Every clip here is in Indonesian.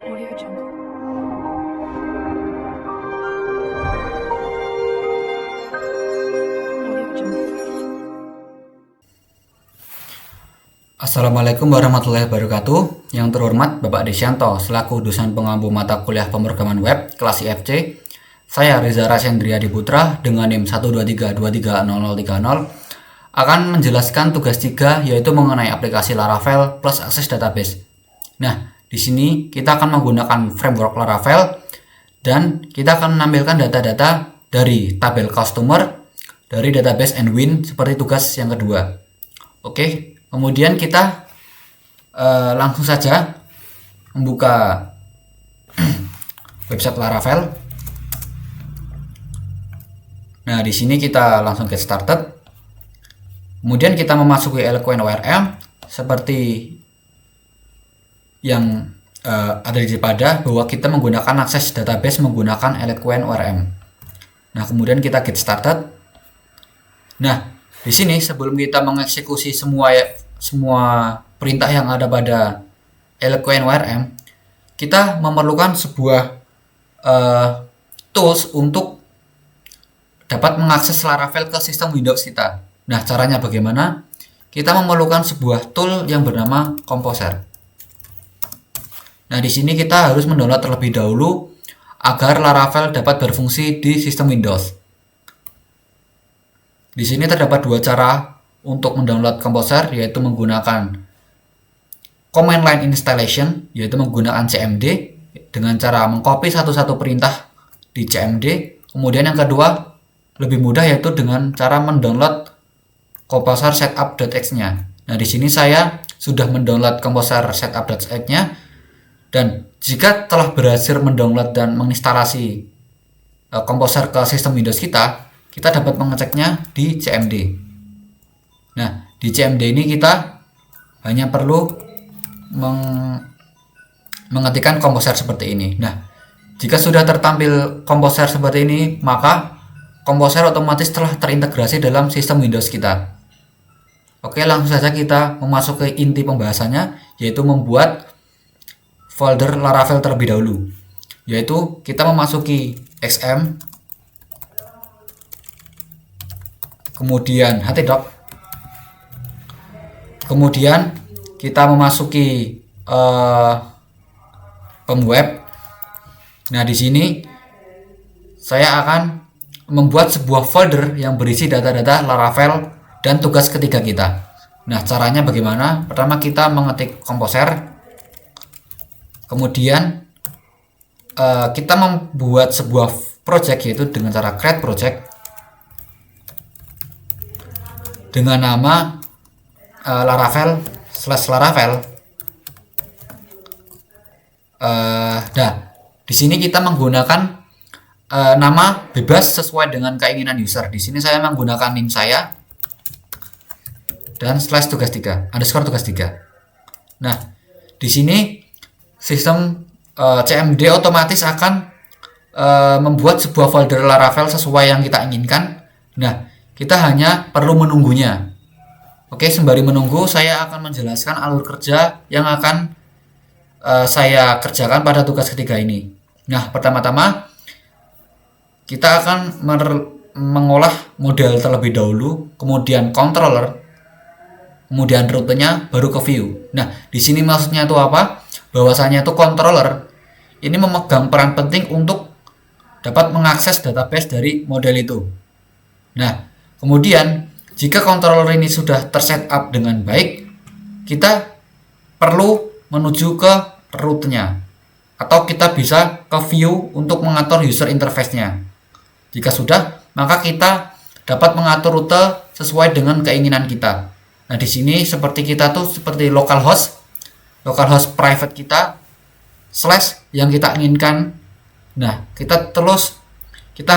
Audio Jungle. Audio Jungle. Assalamualaikum warahmatullahi wabarakatuh. Yang terhormat Bapak Desyanto selaku dosen pengampu mata kuliah pemrograman web kelas IFC. Saya Reza Rasendria Diputra dengan NIM 123230030 akan menjelaskan tugas 3 yaitu mengenai aplikasi Laravel plus akses database. Nah, di sini kita akan menggunakan framework Laravel dan kita akan menampilkan data-data dari tabel customer dari database and win seperti tugas yang kedua. Oke, kemudian kita langsung saja membuka website Laravel. Nah, di sini kita langsung get started. Kemudian kita memasuki Eloquent ORM seperti yang ada di pada bahwa kita menggunakan akses database menggunakan Eloquent ORM. Nah, kemudian kita get started. Nah, di sini sebelum kita mengeksekusi semua perintah yang ada pada Eloquent ORM, kita memerlukan sebuah tools untuk dapat mengakses Laravel ke sistem Windows kita. Nah, caranya bagaimana? Kita memerlukan sebuah tool yang bernama Composer. Nah, di sini kita harus mendownload terlebih dahulu agar Laravel dapat berfungsi di sistem Windows. Di sini terdapat dua cara untuk mendownload Composer, yaitu menggunakan command line installation, yaitu menggunakan cmd dengan cara mengcopy satu-satu perintah di cmd. Kemudian yang kedua lebih mudah yaitu dengan cara mendownload Composer setup.exe-nya. Nah, di sini saya sudah mendownload Composer setup.exe-nya dan jika telah berhasil mendownload dan menginstalasi Composer ke sistem Windows kita dapat mengeceknya di cmd. Nah, di cmd ini kita hanya perlu mengetikkan Composer seperti ini. Nah, jika sudah tertampil Composer seperti ini, maka Composer otomatis telah terintegrasi dalam sistem Windows kita. Oke, langsung saja kita memasuki inti pembahasannya, yaitu membuat folder Laravel terlebih dahulu. Yaitu kita memasuki xm, kemudian htdoc, kemudian kita memasuki pemweb. Nah, di sini saya akan membuat sebuah folder yang berisi data-data Laravel dan tugas ketiga kita. Nah, caranya bagaimana? Pertama kita mengetik Composer, kemudian kita membuat sebuah project yaitu dengan cara create project dengan nama Laravel/Laravel. Nah, di sini kita menggunakan nama bebas sesuai dengan keinginan user. Di sini saya menggunakan NIM saya dan /tugas 3 underscore tugas 3. Nah, di sini sistem cmd otomatis akan membuat sebuah folder Laravel sesuai yang kita inginkan. Nah, kita hanya perlu menunggunya. Oke, sembari menunggu saya akan menjelaskan alur kerja yang akan saya kerjakan pada tugas ketiga ini. Nah, pertama-tama kita akan mengolah model terlebih dahulu, kemudian controller, kemudian rutenya, baru ke view. Nah, di sini maksudnya itu apa? Bahwasanya itu controller ini memegang peran penting untuk dapat mengakses database dari model itu. Nah, kemudian jika controller ini sudah tersetup dengan baik, kita perlu menuju ke rootnya, atau kita bisa ke view untuk mengatur user interface-nya. Jika sudah, maka kita dapat mengatur rute sesuai dengan keinginan kita. Nah, di sini seperti kita tuh seperti localhost private kita / yang kita inginkan. Nah, kita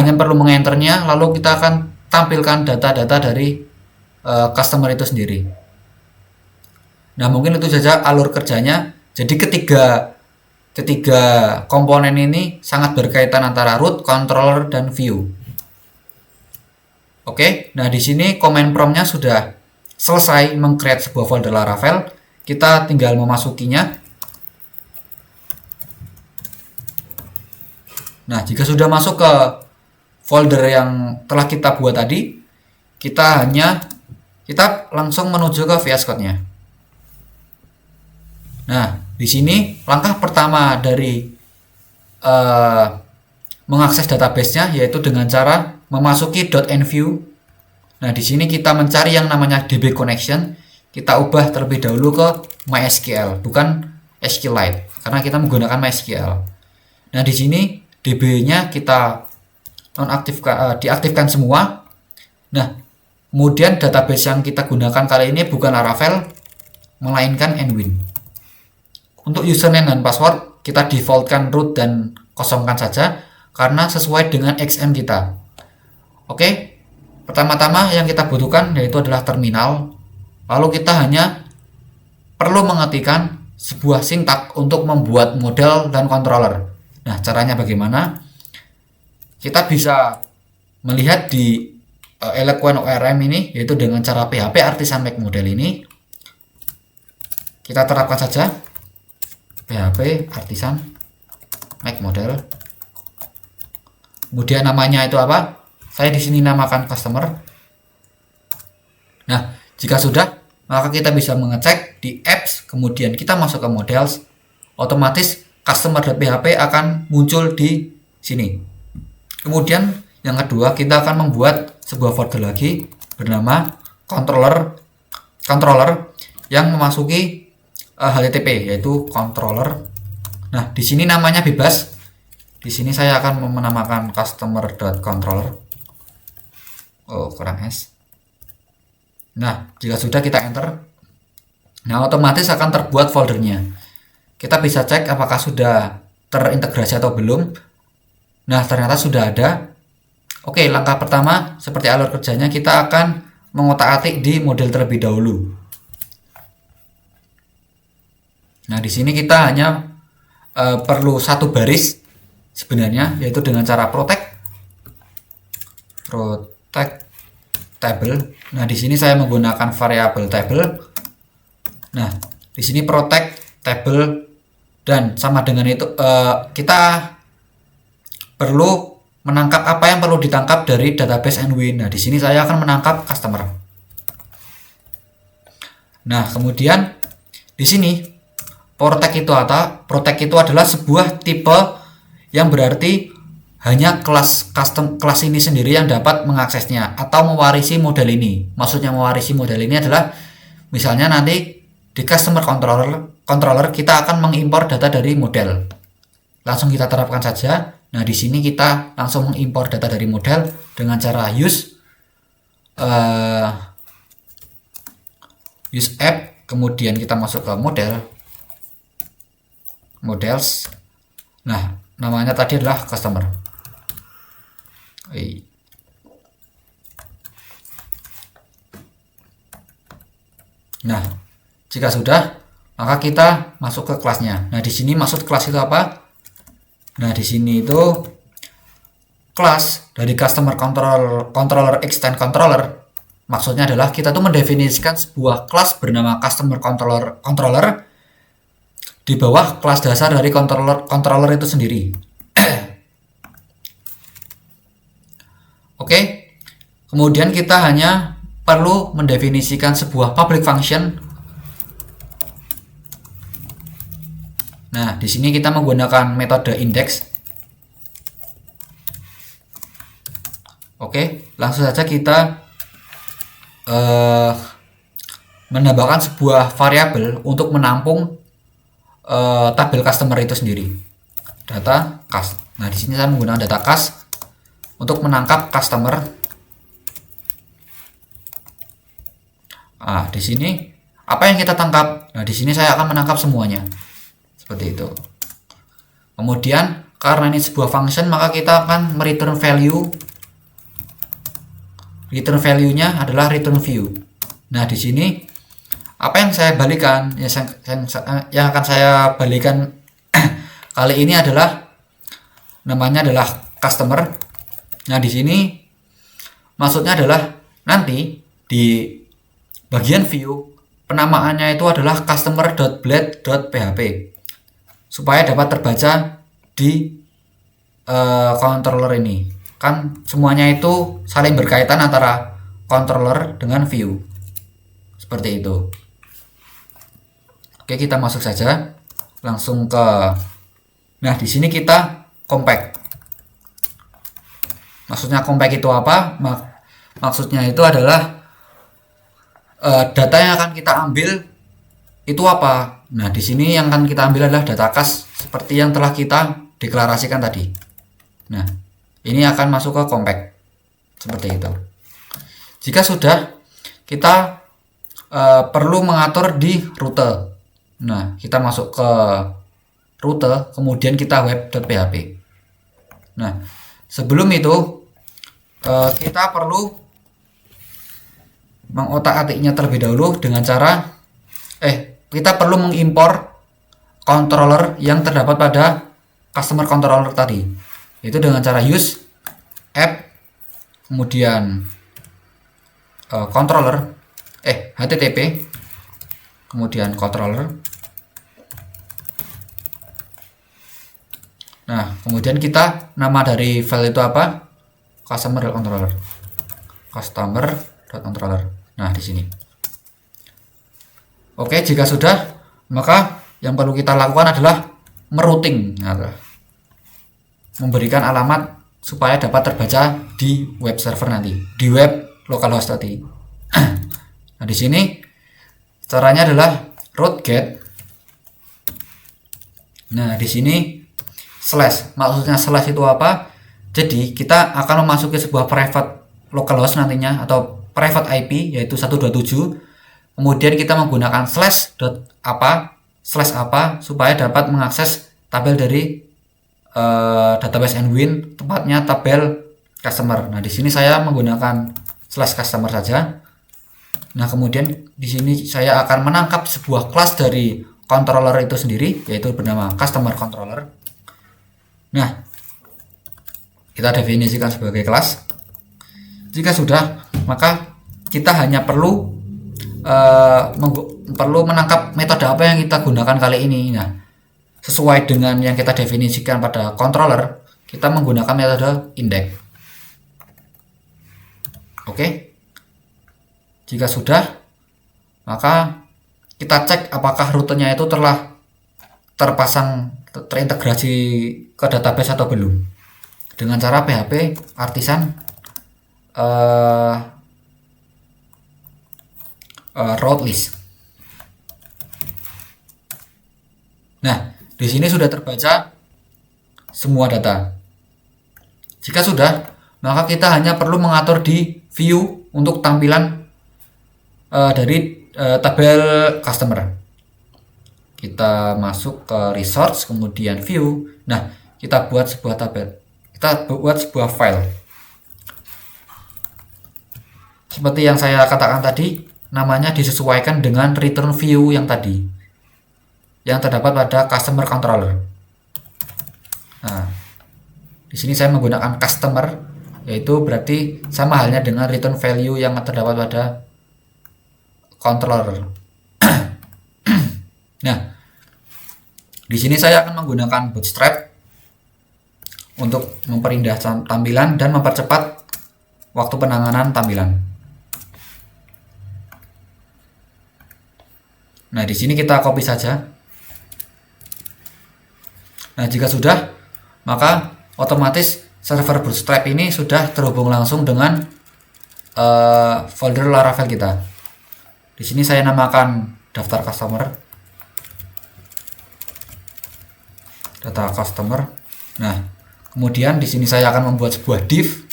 hanya perlu mengenternya, lalu kita akan tampilkan data-data dari customer itu sendiri. Nah, mungkin itu saja alur kerjanya. Jadi ketiga komponen ini sangat berkaitan antara root, controller, dan view. Oke, nah di sini command prompt-nya sudah selesai meng-create sebuah folder Laravel. Kita tinggal memasukinya. Nah, jika sudah masuk ke folder yang telah kita buat tadi, kita langsung menuju ke VS Code-nya. Nah, di sini langkah pertama dari mengakses database-nya yaitu dengan cara memasuki .enview. Nah, di sini kita mencari yang namanya DB connection. Kita ubah terlebih dahulu ke MySQL, bukan SQLite, karena kita menggunakan MySQL. Nah, di sini DB-nya kita diaktifkan semua. Nah, kemudian database yang kita gunakan kali ini bukan Laravel, melainkan nWin. Untuk username dan password kita defaultkan root dan kosongkan saja karena sesuai dengan XM kita. Oke, pertama-tama yang kita butuhkan yaitu adalah terminal. Lalu kita hanya perlu mengetikkan sebuah sintak untuk membuat model dan controller. Nah, caranya bagaimana? Kita bisa melihat di Eloquent ORM ini yaitu dengan cara PHP Artisan Make Model ini. Kita terapkan saja PHP Artisan Make Model. Kemudian namanya itu apa? Saya di sini namakan customer. Nah, jika sudah, maka kita bisa mengecek di apps, kemudian kita masuk ke models, otomatis customer.php akan muncul di sini. Kemudian yang kedua, kita akan membuat sebuah folder lagi bernama controller yang memasuki HTTP yaitu controller. Nah, di sini namanya bebas. Di sini saya akan menamakan customer.controller. Oh, kurang S. Nah, jika sudah kita enter. Nah, otomatis akan terbuat foldernya. Kita bisa cek apakah sudah terintegrasi atau belum. Nah, ternyata sudah ada. Oke, langkah pertama seperti alur kerjanya kita akan mengotak-atik di model terlebih dahulu. Nah, di sini kita hanya perlu satu baris sebenarnya, yaitu dengan cara protect table. Nah, di sini saya menggunakan variabel table. Nah, di sini protect table dan sama dengan itu kita perlu menangkap apa yang perlu ditangkap dari database nWin. Nah, di sini saya akan menangkap customer. Nah, kemudian di sini protect itu adalah sebuah tipe yang berarti hanya kelas ini sendiri yang dapat mengaksesnya atau mewarisi model ini. Maksudnya mewarisi model ini adalah misalnya nanti di customer controller kita akan mengimpor data dari model. Langsung kita terapkan saja. Nah, di sini kita langsung mengimpor data dari model dengan cara use app, kemudian kita masuk ke models. Nah, namanya tadi adalah customer. Nah, jika sudah, maka kita masuk ke kelasnya. Nah, di sini maksud kelas itu apa? Nah, di sini itu kelas dari customer controller extend controller. Maksudnya adalah kita tuh mendefinisikan sebuah kelas bernama customer controller di bawah kelas dasar dari controller itu sendiri. Oke. Kemudian kita hanya perlu mendefinisikan sebuah public function. Nah, di sini kita menggunakan metode index. Oke, langsung saja kita menambahkan sebuah variabel untuk menampung tabel customer itu sendiri. Data cast. Nah, di sini saya menggunakan data cast untuk menangkap customer. Nah, di sini apa yang kita tangkap? Nah, di sini saya akan menangkap semuanya. Seperti itu. Kemudian karena ini sebuah function, maka kita akan mereturn value. Return value-nya adalah return view. Nah, di sini apa yang saya balikan? Yang akan saya balikan kali ini adalah namanya adalah customer. Nah, di sini maksudnya adalah nanti di bagian view penamaannya itu adalah customer.blade.php supaya dapat terbaca di controller ini. Kan semuanya itu saling berkaitan antara controller dengan view. Seperti itu. Oke, kita masuk saja langsung ke. Nah, di sini kita compact. Maksudnya compact itu apa? Maksudnya itu adalah data yang akan kita ambil itu apa? Nah, di sini yang akan kita ambil adalah data kas seperti yang telah kita deklarasikan tadi. Nah, ini akan masuk ke compact seperti itu. Jika sudah, kita perlu mengatur di rute. Nah, kita masuk ke rute, kemudian kita web.php. Nah, sebelum itu kita perlu mengotak-atiknya terlebih dahulu dengan cara kita perlu mengimpor controller yang terdapat pada customer controller tadi. Itu dengan cara use app kemudian controller http kemudian controller. Nah, kemudian kita nama dari file itu apa? Customer.controller. Customer.controller. Nah, di sini. Oke, jika sudah, maka yang perlu kita lakukan adalah merouting, memberikan alamat supaya dapat terbaca di web server nanti, di web localhost tadi. Nah, di sini caranya adalah root get. Nah, di sini slash. Maksudnya slash itu apa? Jadi kita akan memasuki sebuah private localhost nantinya atau private IP yaitu 127. Kemudian kita menggunakan slash apa supaya dapat mengakses tabel dari database Nwin, tepatnya tabel customer. Nah, di sini saya menggunakan slash customer saja. Nah, kemudian di sini saya akan menangkap sebuah kelas dari controller itu sendiri yaitu bernama customer controller. Nah, kita definisikan sebagai kelas. Jika sudah, maka kita hanya perlu menangkap metode apa yang kita gunakan kali ini. Nah, sesuai dengan yang kita definisikan pada controller, kita menggunakan metode index. Oke. Jika sudah, maka kita cek apakah rutenya itu telah terintegrasi ke database atau belum. Dengan cara PHP artisan route list. Nah, di sini sudah terbaca semua data. Jika sudah, maka kita hanya perlu mengatur di view untuk tampilan dari tabel customer. Kita masuk ke resource, kemudian view. Nah, kita buat sebuah tabel. Kita buat sebuah file. Seperti yang saya katakan tadi, namanya disesuaikan dengan return view yang tadi yang terdapat pada customer controller. Nah, di sini saya menggunakan customer, yaitu berarti sama halnya dengan return value yang terdapat pada controller. Nah, di sini saya akan menggunakan bootstrap untuk memperindah tampilan dan mempercepat waktu penanganan tampilan. Nah, di sini kita copy saja. Nah, jika sudah, maka otomatis server Bootstrap ini sudah terhubung langsung dengan folder Laravel kita. Di sini saya namakan daftar customer, data customer. Nah, kemudian di sini saya akan membuat sebuah div,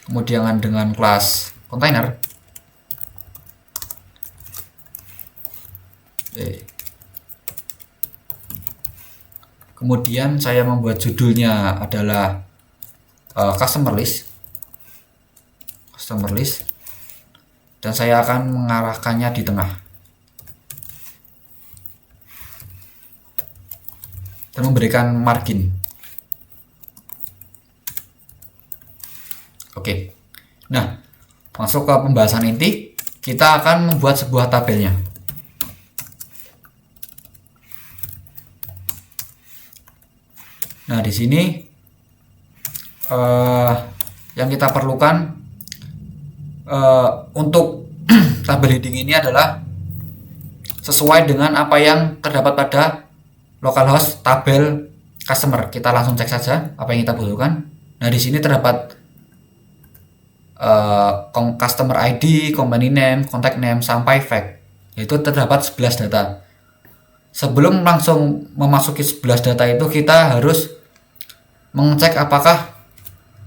kemudian dengan kelas container. Kemudian saya membuat judulnya adalah customer list, dan saya akan mengarahkannya di tengah dan memberikan margin. Oke. Nah, masuk ke pembahasan inti, kita akan membuat sebuah tabelnya. Nah, di sini yang kita perlukan untuk tabel heading ini adalah sesuai dengan apa yang terdapat pada localhost tabel customer. Kita langsung cek saja apa yang kita butuhkan. Nah, di sini terdapat customer ID, company name, contact name, sampai fact. Yaitu terdapat 11 data. Sebelum langsung memasuki 11 data itu, kita harus mengecek apakah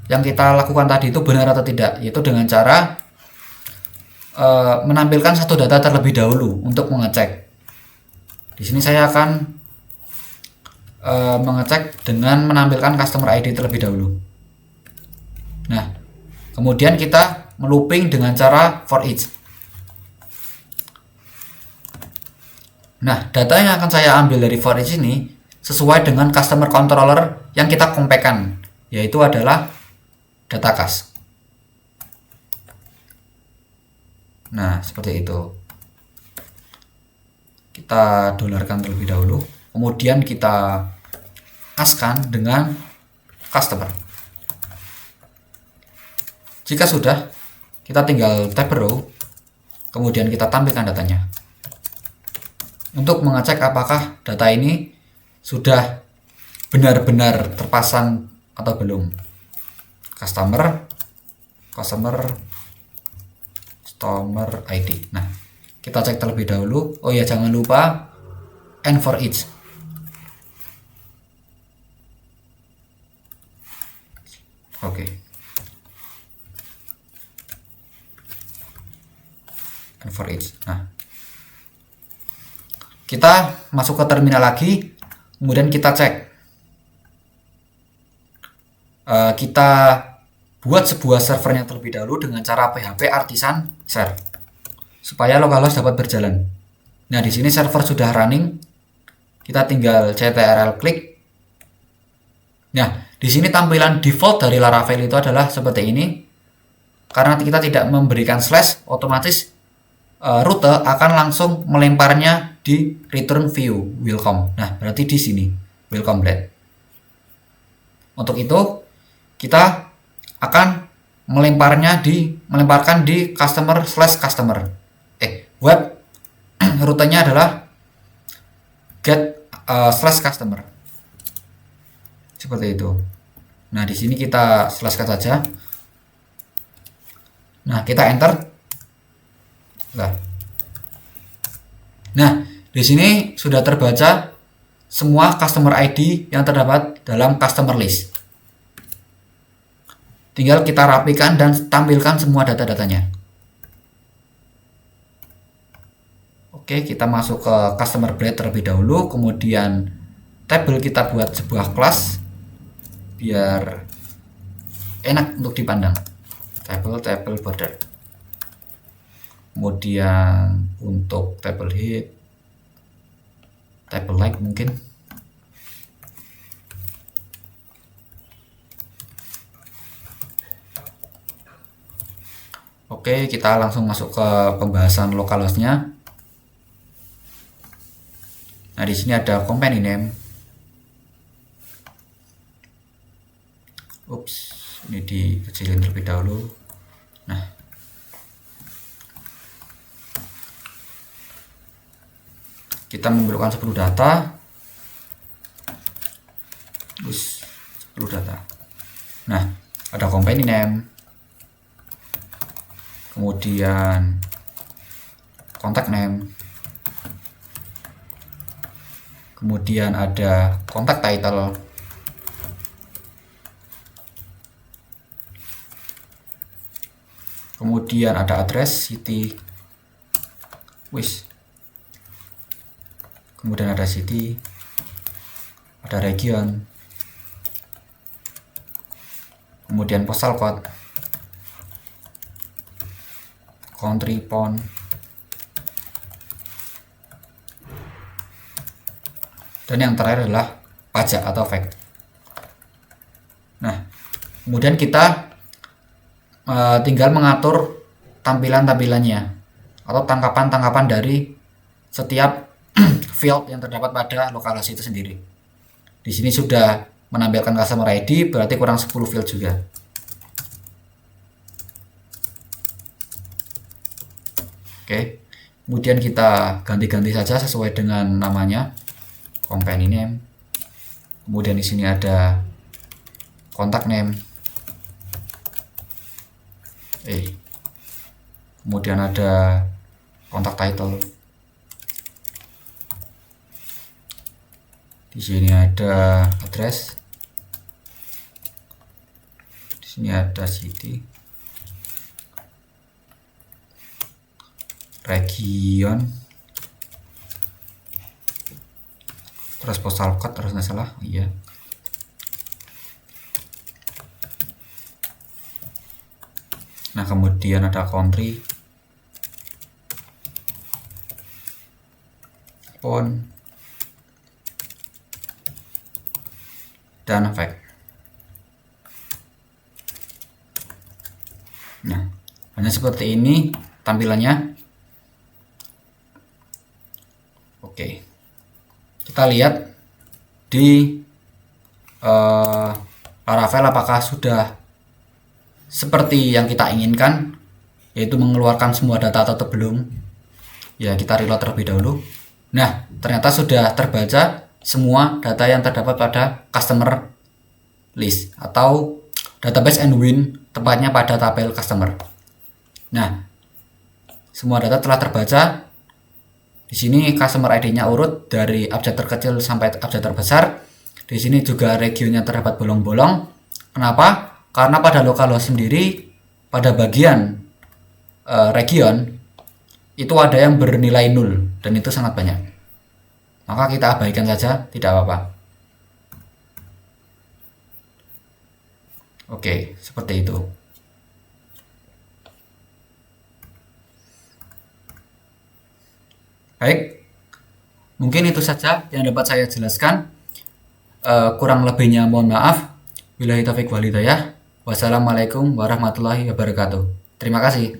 yang kita lakukan tadi itu benar atau tidak, yaitu dengan cara menampilkan satu data terlebih dahulu untuk mengecek. Di sini saya akan mengecek dengan menampilkan customer ID terlebih dahulu. Nah, kemudian kita melooping dengan cara for each. Nah, data yang akan saya ambil dari for each ini sesuai dengan customer controller yang kita compact-kan, yaitu adalah data cas. Nah, seperti itu. Kita dolarkan terlebih dahulu, kemudian kita askan dengan customer. Jika sudah, kita tinggal tab row, kemudian kita tampilkan datanya untuk mengecek apakah data ini sudah benar-benar terpasang atau belum. Customer ID. Nah, kita cek terlebih dahulu. Oh ya, jangan lupa and for each. Oke. And for each. Nah, kita masuk ke terminal lagi, kemudian kita cek. Kita buat sebuah servernya terlebih dahulu dengan cara PHP artisan share supaya localhost dapat berjalan. Nah, di sini server sudah running. Kita tinggal ctrl klik. Nah, di sini tampilan default dari Laravel itu adalah seperti ini. Karena kita tidak memberikan slash, otomatis rute akan langsung melemparnya di return view welcome. Nah, berarti di sini welcome blade. Untuk itu kita akan melemparkan di customer/customer. Web rutenya adalah get/customer. Seperti itu. Nah, di sini kita selesaikan saja. Nah, kita enter. Nah, di sini sudah terbaca semua customer ID yang terdapat dalam customer list. Tinggal kita rapikan dan tampilkan semua data-datanya. Oke, kita masuk ke customer blade terlebih dahulu, kemudian table kita buat sebuah kelas biar enak untuk dipandang. Table border. Kemudian untuk table head, table like mungkin. Oke, kita langsung masuk ke pembahasan localhost-nya. Nah, di sini ada company name. Ups, ini dikecilin terlebih dahulu. Nah, kita memerlukan 10 data. 10 data. Nah, ada company name. Kemudian contact name. Kemudian ada contact title. Kemudian ada address, city. Kemudian ada city, ada region, kemudian postal code, country, pound, dan yang terakhir adalah pajak atau fact. Nah, kemudian kita tinggal mengatur tampilan-tampilannya atau tangkapan-tangkapan dari setiap field yang terdapat pada localhost itu sendiri. Di sini sudah menampilkan customer ID, berarti kurang 10 field juga. Oke, kemudian kita ganti-ganti saja sesuai dengan namanya, company name. Kemudian di sini ada contact name. Kemudian ada contact title. Di sini ada address. Di sini ada city. Region, terus postal code harus nggak salah, iya. Nah, kemudian ada country, phone, dan fax. Nah, hanya seperti ini tampilannya. Oke, kita lihat di Laravel apakah sudah seperti yang kita inginkan, yaitu mengeluarkan semua data atau belum. Ya, kita reload terlebih dahulu. Nah, ternyata sudah terbaca semua data yang terdapat pada customer list atau database and win, tepatnya pada tabel customer. Nah, semua data telah terbaca. Di sini customer ID-nya urut dari abjad terkecil sampai abjad terbesar. Di sini juga regionnya terdapat bolong-bolong. Kenapa? Karena pada localhost sendiri, pada bagian region itu ada yang bernilai 0 dan itu sangat banyak. Maka kita abaikan saja, tidak apa-apa. Oke, seperti itu. Baik, mungkin itu saja yang dapat saya jelaskan. Kurang lebihnya mohon maaf. Billahi taufiq wal hidayah. Wassalamualaikum warahmatullahi wabarakatuh. Terima kasih.